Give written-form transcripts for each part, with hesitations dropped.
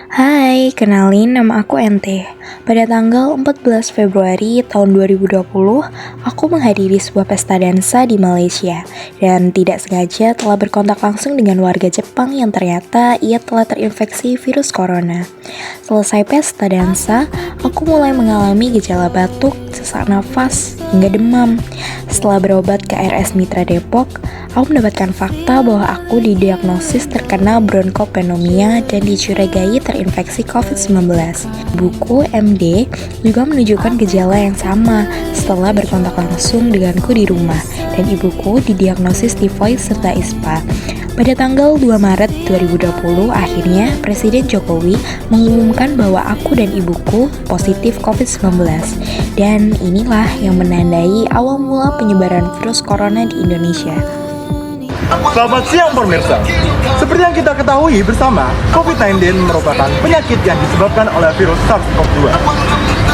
Hai, kenalin nama aku Ente. Pada tanggal 14 Februari tahun 2020, aku menghadiri sebuah pesta dansa di Malaysia dan tidak sengaja telah berkontak langsung dengan warga Jepang yang ternyata ia telah terinfeksi virus corona. Selesai pesta dansa, aku mulai mengalami gejala batuk, sesak nafas, hingga demam. Setelah berobat ke RS Mitra Depok, aku mendapatkan fakta bahwa aku didiagnosis terkena bronkopneumonia dan dicurigai terinfeksi COVID-19. Buku MD juga menunjukkan gejala yang sama setelah berkontak langsung denganku di rumah, dan ibuku didiagnosis tifoid serta ISPA. Pada tanggal 2 Maret 2020, akhirnya Presiden Jokowi mengumumkan bahwa aku dan ibuku positif COVID-19. Dan inilah yang menandai awal mula penyebaran virus corona di Indonesia. Selamat siang pemirsa. Seperti yang kita ketahui bersama, COVID-19 merupakan penyakit yang disebabkan oleh virus SARS-CoV-2.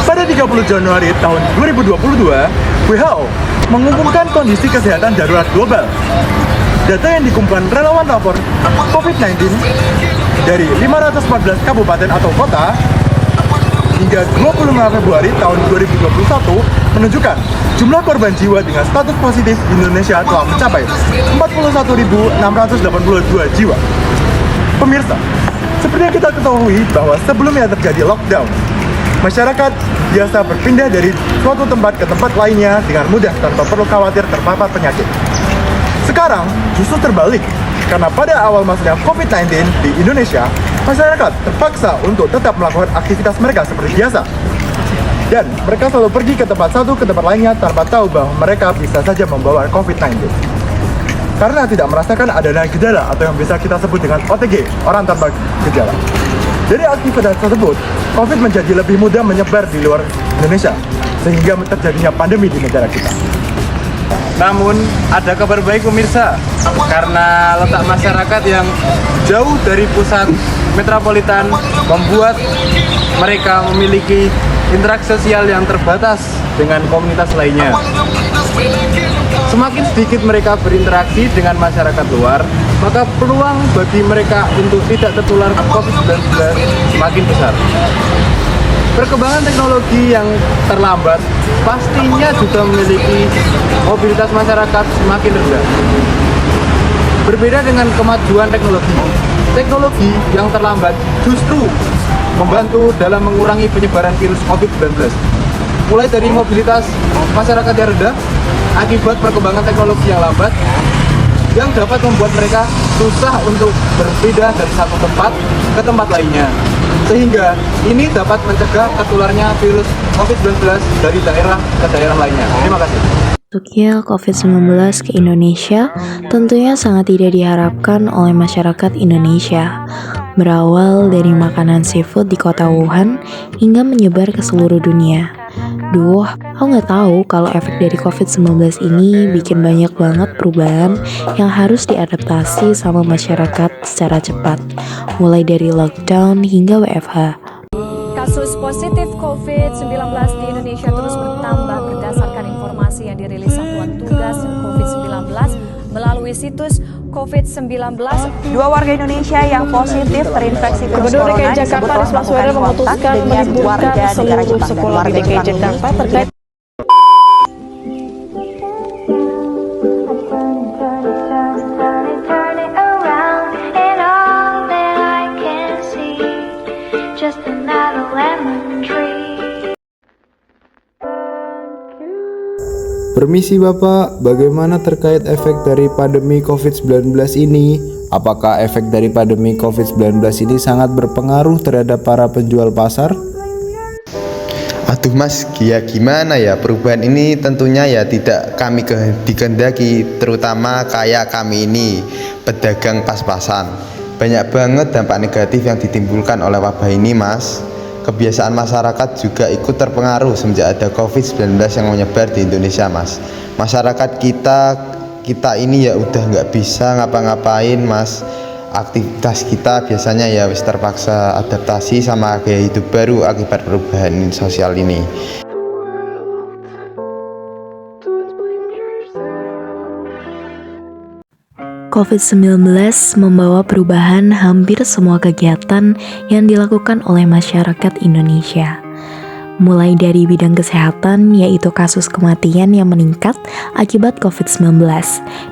Pada 30 Januari tahun 2022, WHO mengumumkan kondisi kesehatan darurat global. Data yang dikumpulkan relawan lapor COVID-19 dari 514 kabupaten atau kota hingga 25 Februari tahun 2021 menunjukkan jumlah korban jiwa dengan status positif di Indonesia telah mencapai 41.682 jiwa. Pemirsa, seperti yang kita ketahui bahwa sebelumnya terjadi lockdown, masyarakat biasa berpindah dari suatu tempat ke tempat lainnya dengan mudah tanpa perlu khawatir terpapar penyakit. Sekarang justru terbalik, karena pada awal masuknya COVID-19 di Indonesia, masyarakat terpaksa untuk tetap melakukan aktivitas mereka seperti biasa. Dan mereka selalu pergi ke tempat satu ke tempat lainnya tanpa tahu bahwa mereka bisa saja membawa COVID-19. Karena tidak merasakan adanya gejala atau yang bisa kita sebut dengan OTG, orang tanpa gejala. Dari aktivitas tersebut, COVID menjadi lebih mudah menyebar di luar Indonesia, sehingga terjadinya pandemi di negara kita. Namun ada kabar baik pemirsa, karena letak masyarakat yang jauh dari pusat metropolitan membuat mereka memiliki interaksi sosial yang terbatas dengan komunitas lainnya. Semakin sedikit mereka berinteraksi dengan masyarakat luar, maka peluang bagi mereka untuk tidak tertular COVID-19 semakin besar. Perkembangan teknologi yang terlambat pastinya juga memiliki mobilitas masyarakat semakin rendah. Berbeda dengan kemajuan teknologi yang terlambat justru membantu dalam mengurangi penyebaran virus COVID-19. Mulai dari mobilitas masyarakat yang rendah akibat perkembangan teknologi yang lambat, yang dapat membuat mereka susah untuk berpindah dari satu tempat ke tempat lainnya. Sehingga ini dapat mencegah tertularnya virus COVID-19 dari daerah ke daerah lainnya. Terima kasih. Masuknya COVID-19 ke Indonesia tentunya sangat tidak diharapkan oleh masyarakat Indonesia. Berawal dari makanan seafood di kota Wuhan hingga menyebar ke seluruh dunia. Duh, aku nggak tahu kalau efek dari COVID-19 ini bikin banyak banget perubahan yang harus diadaptasi sama masyarakat secara cepat, mulai dari lockdown hingga WFH. Kasus positif COVID-19 di Indonesia terus bertambah berdasarkan informasi yang dirilis Satuan Tugas COVID-19 melalui situs COVID-19. Dua warga Indonesia yang positif terinfeksi virus Gubernur corona DKI Jakarta Anies Baswedan memutuskan meliburkan seluruh sekolah di DKI Jakarta terkait Permisi Bapak, bagaimana terkait efek dari pandemi COVID-19 ini? Apakah efek dari pandemi COVID-19 ini sangat berpengaruh terhadap para penjual pasar? Aduh Mas, gimana ya, perubahan ini tentunya ya tidak kami dikehendaki, terutama kayak kami ini pedagang pas-pasan. Banyak banget dampak negatif yang ditimbulkan oleh wabah ini Mas. Kebiasaan masyarakat juga ikut terpengaruh semenjak ada COVID-19 yang menyebar di Indonesia Mas. Masyarakat kita ini ya udah nggak bisa ngapa-ngapain Mas. Aktivitas kita biasanya ya wis terpaksa adaptasi sama gaya hidup baru akibat perubahan sosial ini. COVID-19 membawa perubahan hampir semua kegiatan yang dilakukan oleh masyarakat Indonesia. Mulai dari bidang kesehatan, yaitu kasus kematian yang meningkat akibat COVID-19,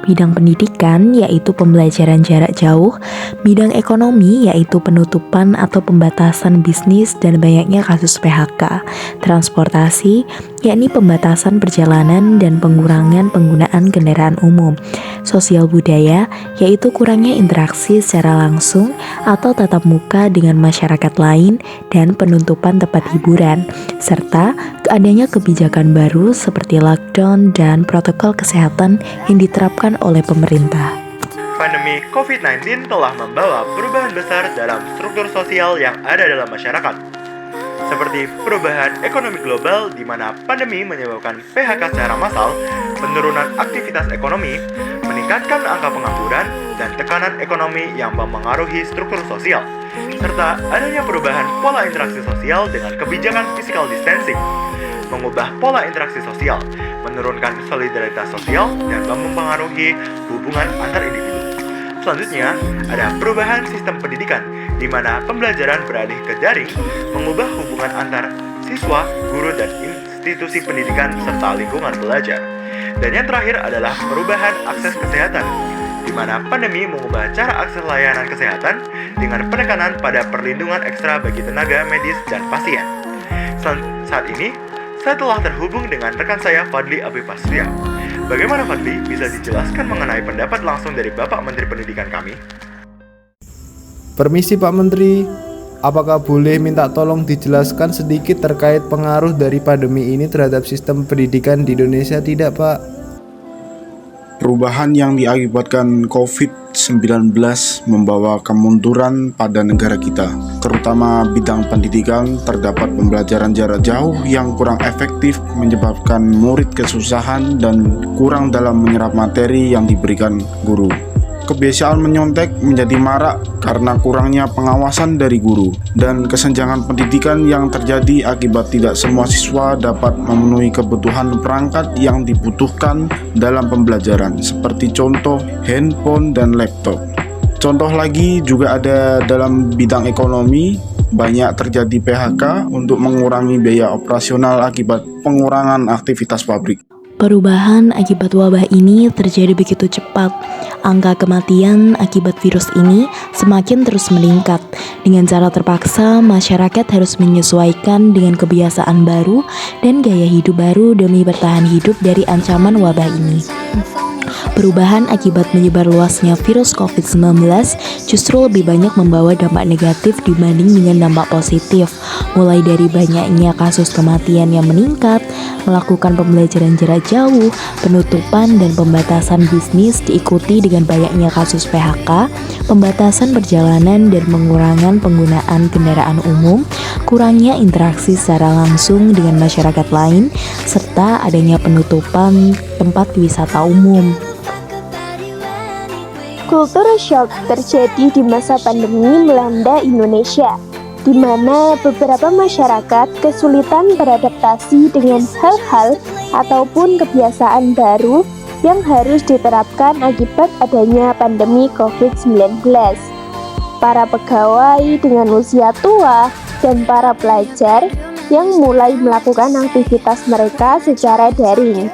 bidang pendidikan, yaitu pembelajaran jarak jauh, bidang ekonomi, yaitu penutupan atau pembatasan bisnis dan banyaknya kasus PHK, transportasi, yakni pembatasan perjalanan dan pengurangan penggunaan kendaraan umum, sosial budaya, yaitu kurangnya interaksi secara langsung atau tatap muka dengan masyarakat lain, dan penutupan tempat hiburan, serta adanya kebijakan baru seperti lockdown dan protokol kesehatan yang diterapkan oleh pemerintah. Pandemi COVID-19 telah membawa perubahan besar dalam struktur sosial yang ada dalam masyarakat. Seperti perubahan ekonomi global di mana pandemi menyebabkan PHK secara massal, penurunan aktivitas ekonomi, meningkatkan angka pengangguran, dan tekanan ekonomi yang mempengaruhi struktur sosial, serta adanya perubahan pola interaksi sosial dengan kebijakan physical distancing, mengubah pola interaksi sosial, menurunkan solidaritas sosial, dan mempengaruhi hubungan antar individu. Selanjutnya, ada perubahan sistem pendidikan, di mana pembelajaran beralih ke daring, mengubah hubungan antar siswa, guru, dan institusi pendidikan, serta lingkungan belajar. Dan yang terakhir adalah perubahan akses kesehatan, di mana pandemi mengubah cara akses layanan kesehatan dengan penekanan pada perlindungan ekstra bagi tenaga medis dan pasien. Saat ini, saya telah terhubung dengan rekan saya Fadli Abipasria. Bagaimana Fadli bisa dijelaskan mengenai pendapat langsung dari Bapak Menteri Pendidikan kami? Permisi Pak Menteri, apakah boleh minta tolong dijelaskan sedikit terkait pengaruh dari pandemi ini terhadap sistem pendidikan di Indonesia tidak Pak? Perubahan yang diakibatkan COVID-19 membawa kemunduran pada negara kita, terutama bidang pendidikan. Terdapat pembelajaran jarak jauh yang kurang efektif menyebabkan murid kesusahan dan kurang dalam menyerap materi yang diberikan guru. Kebiasaan menyontek menjadi marak karena kurangnya pengawasan dari guru, dan kesenjangan pendidikan yang terjadi akibat tidak semua siswa dapat memenuhi kebutuhan perangkat yang dibutuhkan dalam pembelajaran, seperti contoh handphone dan laptop. Contoh lagi juga ada dalam bidang ekonomi, banyak terjadi PHK untuk mengurangi biaya operasional akibat pengurangan aktivitas pabrik. Perubahan akibat wabah ini terjadi begitu cepat. Angka kematian akibat virus ini semakin terus meningkat. Dengan cara terpaksa, masyarakat harus menyesuaikan dengan kebiasaan baru dan gaya hidup baru demi bertahan hidup dari ancaman wabah ini. Perubahan akibat menyebar luasnya virus COVID-19 justru lebih banyak membawa dampak negatif dibanding dengan dampak positif, mulai dari banyaknya kasus kematian yang meningkat, melakukan pembelajaran jarak jauh, penutupan dan pembatasan bisnis diikuti dengan banyaknya kasus PHK, pembatasan perjalanan dan pengurangan penggunaan kendaraan umum, kurangnya interaksi secara langsung dengan masyarakat lain, serta adanya penutupan tempat wisata umum. Kultur shock terjadi di masa pandemi melanda Indonesia, di mana beberapa masyarakat kesulitan beradaptasi dengan hal-hal ataupun kebiasaan baru yang harus diterapkan akibat adanya pandemi COVID-19. Para pegawai dengan usia tua dan para pelajar yang mulai melakukan aktivitas mereka secara daring.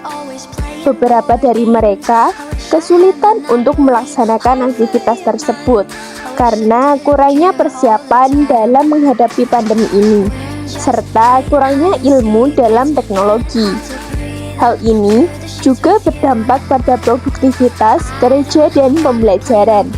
Beberapa dari mereka kesulitan untuk melaksanakan aktivitas tersebut karena kurangnya persiapan dalam menghadapi pandemi ini, serta kurangnya ilmu dalam teknologi. Hal ini juga berdampak pada produktivitas kerja dan pembelajaran,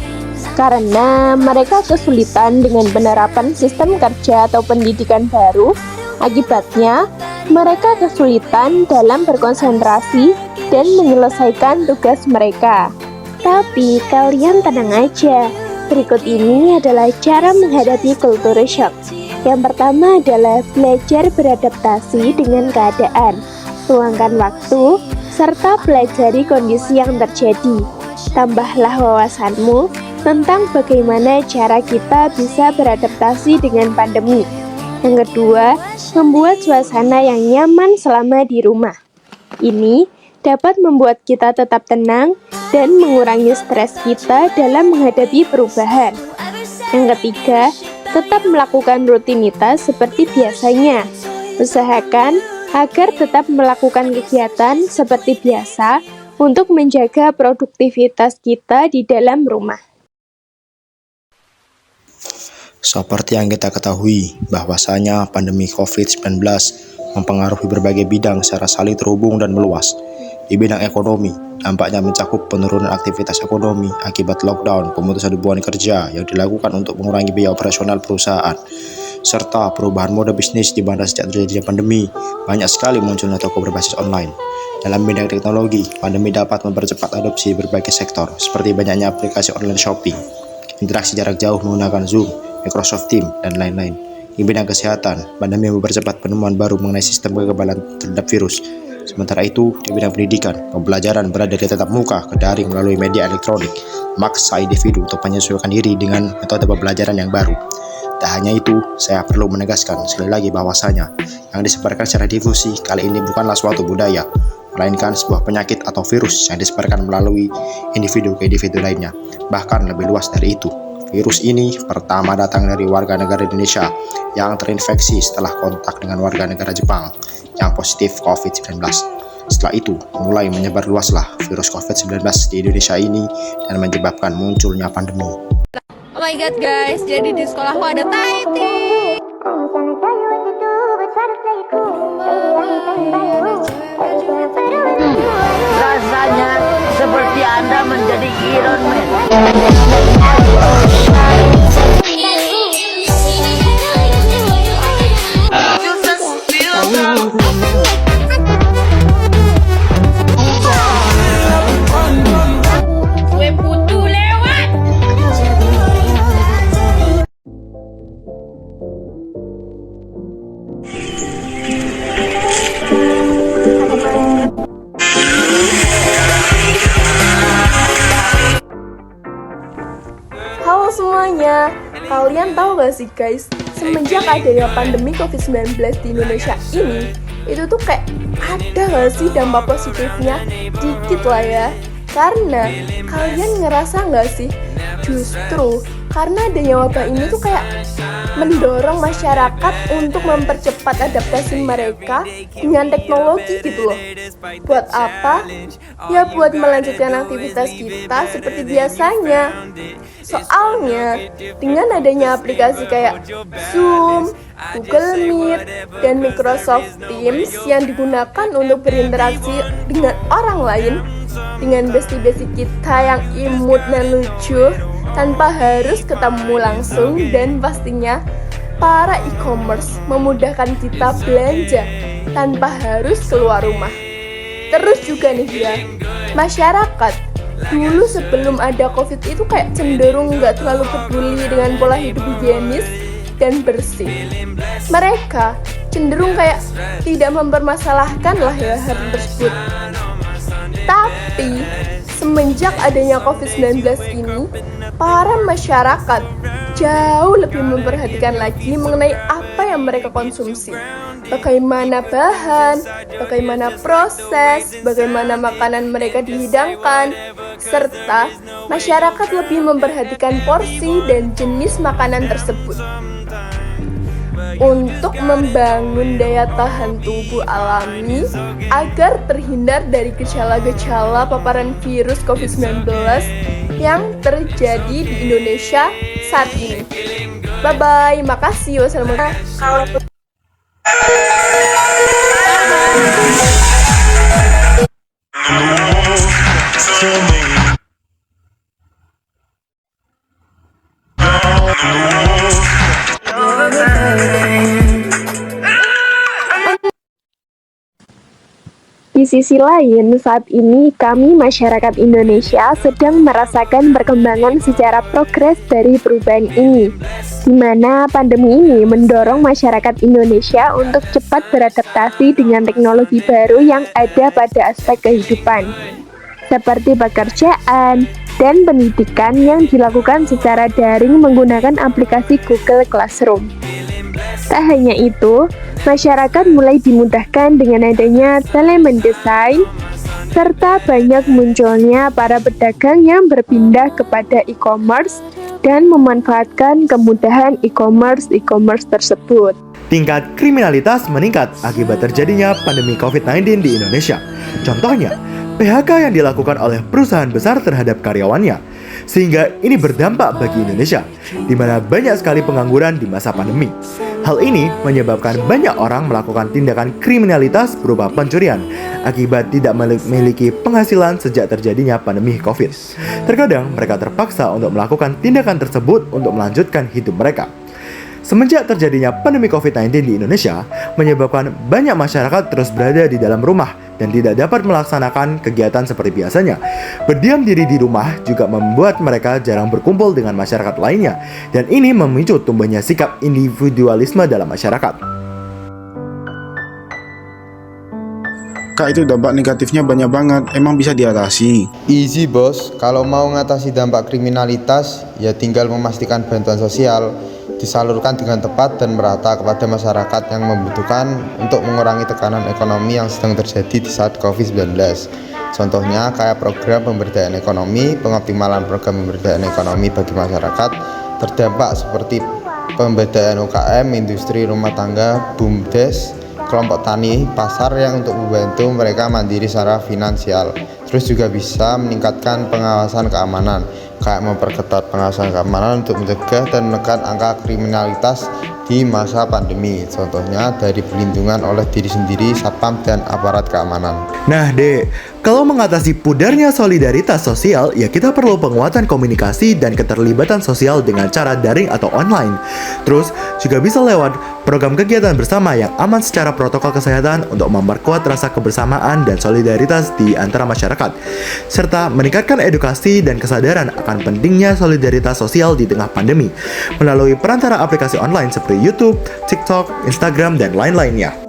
karena mereka kesulitan dengan penerapan sistem kerja atau pendidikan baru. Akibatnya, mereka kesulitan dalam berkonsentrasi dan menyelesaikan tugas mereka. Tapi kalian tenang aja, berikut ini adalah cara menghadapi culture shock. Yang pertama adalah belajar beradaptasi dengan keadaan, luangkan waktu, serta pelajari kondisi yang terjadi. Tambahlah wawasanmu tentang bagaimana cara kita bisa beradaptasi dengan pandemi. Yang kedua, membuat suasana yang nyaman selama di rumah. Ini dapat membuat kita tetap tenang dan mengurangi stres kita dalam menghadapi perubahan. Yang ketiga, tetap melakukan rutinitas seperti biasanya. Usahakan agar tetap melakukan kegiatan seperti biasa untuk menjaga produktivitas kita di dalam rumah. Seperti yang kita ketahui, bahwasanya pandemi COVID-19 mempengaruhi berbagai bidang secara saling terhubung dan meluas. Di bidang ekonomi, dampaknya mencakup penurunan aktivitas ekonomi akibat lockdown, pemutusan hubungan kerja yang dilakukan untuk mengurangi biaya operasional perusahaan, serta perubahan mode bisnis di mana sejak terjadinya pandemi, banyak sekali munculnya toko berbasis online. Dalam bidang teknologi, pandemi dapat mempercepat adopsi berbagai sektor, seperti banyaknya aplikasi online shopping, interaksi jarak jauh menggunakan Zoom, Microsoft Teams, dan lain-lain. Di bidang kesehatan, pandemi mempercepat penemuan baru mengenai sistem kekebalan terhadap virus. Sementara itu, di bidang pendidikan, pembelajaran berada dari tatap muka ke daring melalui media elektronik, memaksa individu untuk menyesuaikan diri dengan metode pembelajaran yang baru. Tak hanya itu, saya perlu menegaskan sekali lagi bahwasanya yang disebarkan secara difusi kali ini bukanlah suatu budaya, melainkan sebuah penyakit atau virus yang disebarkan melalui individu ke individu lainnya. Bahkan lebih luas dari itu, virus ini pertama datang dari warga negara Indonesia yang terinfeksi setelah kontak dengan warga negara Jepang yang positif COVID-19. Setelah itu, mulai menyebar luaslah virus COVID-19 di Indonesia ini dan menyebabkan munculnya pandemi. Oh my god guys, jadi di sekolahku ada Taiti. Rasanya seperti Anda menjadi Iron Man. Halo semuanya, kalian tahu gak sih guys, semenjak adanya pandemi COVID-19 di Indonesia ini, itu tuh kayak ada gak sih dampak positifnya? Dikit lah ya. Karena kalian ngerasa gak sih, justru karena adanya wabah ini tuh kayak mendorong masyarakat untuk mempercepat adaptasi mereka dengan teknologi gitu loh. Buat apa? Ya buat melanjutkan aktivitas kita seperti biasanya. Soalnya dengan adanya aplikasi kayak Zoom, Google Meet, dan Microsoft Teams yang digunakan untuk berinteraksi dengan orang lain, dengan bestie-bestie kita yang imut dan lucu, tanpa harus ketemu langsung, dan pastinya para e-commerce memudahkan kita belanja tanpa harus keluar rumah. Terus juga nih ya, masyarakat dulu sebelum ada COVID itu kayak cenderung nggak terlalu peduli dengan pola hidup higienis dan bersih. Mereka cenderung kayak tidak mempermasalahkan lah ya hal tersebut. Tapi semenjak adanya COVID-19 ini, para masyarakat jauh lebih memperhatikan lagi mengenai apa yang mereka konsumsi, bagaimana bahan, bagaimana proses, bagaimana makanan mereka dihidangkan, serta masyarakat lebih memperhatikan porsi dan jenis makanan tersebut. Untuk membangun daya tahan tubuh alami agar terhindar dari gejala-gejala paparan virus COVID-19 yang terjadi di Indonesia saat ini. Bye-bye, makasih. Wassalamualaikum. Di sisi lain, saat ini kami masyarakat Indonesia sedang merasakan perkembangan secara progres dari perubahan ini, di mana pandemi ini mendorong masyarakat Indonesia untuk cepat beradaptasi dengan teknologi baru yang ada pada aspek kehidupan, seperti pekerjaan dan pendidikan yang dilakukan secara daring menggunakan aplikasi Google Classroom. Tak hanya itu, masyarakat mulai dimudahkan dengan adanya telemedicine serta banyak munculnya para pedagang yang berpindah kepada e-commerce dan memanfaatkan kemudahan e-commerce tersebut. Tingkat kriminalitas meningkat akibat terjadinya pandemi COVID-19 di Indonesia. Contohnya, PHK yang dilakukan oleh perusahaan besar terhadap karyawannya, sehingga ini berdampak bagi Indonesia, di mana banyak sekali pengangguran di masa pandemi. Hal ini menyebabkan banyak orang melakukan tindakan kriminalitas berupa pencurian, akibat tidak memiliki penghasilan sejak terjadinya pandemi COVID. Terkadang mereka terpaksa untuk melakukan tindakan tersebut untuk melanjutkan hidup mereka. Semenjak terjadinya pandemi COVID-19 di Indonesia, menyebabkan banyak masyarakat terus berada di dalam rumah dan tidak dapat melaksanakan kegiatan seperti biasanya. Berdiam diri di rumah juga membuat mereka jarang berkumpul dengan masyarakat lainnya, dan ini memicu tumbuhnya sikap individualisme dalam masyarakat. Kak, itu dampak negatifnya banyak banget, emang bisa diatasi? Easy bos, kalau mau ngatasi dampak kriminalitas, ya tinggal memastikan bantuan sosial disalurkan dengan tepat dan merata kepada masyarakat yang membutuhkan untuk mengurangi tekanan ekonomi yang sedang terjadi di saat COVID-19. Contohnya kayak program pemberdayaan ekonomi, pengoptimalan program pemberdayaan ekonomi bagi masyarakat terdampak seperti pemberdayaan UKM, industri rumah tangga, BUMDes, kelompok tani, pasar yang untuk membantu mereka mandiri secara finansial. Terus juga bisa meningkatkan pengawasan keamanan, kayak memperketat pengawasan keamanan untuk mencegah dan menekan angka kriminalitas di masa pandemi. Contohnya dari perlindungan oleh diri sendiri, satpam, dan aparat keamanan. Nah dek, kalau mengatasi pudarnya solidaritas sosial, ya kita perlu penguatan komunikasi dan keterlibatan sosial dengan cara daring atau online. Terus juga bisa lewat program kegiatan bersama yang aman secara protokol kesehatan untuk memperkuat rasa kebersamaan dan solidaritas di antara masyarakat, serta meningkatkan edukasi dan kesadaran akan pentingnya solidaritas sosial di tengah pandemi melalui perantara aplikasi online seperti YouTube, TikTok, Instagram, dan lain-lainnya.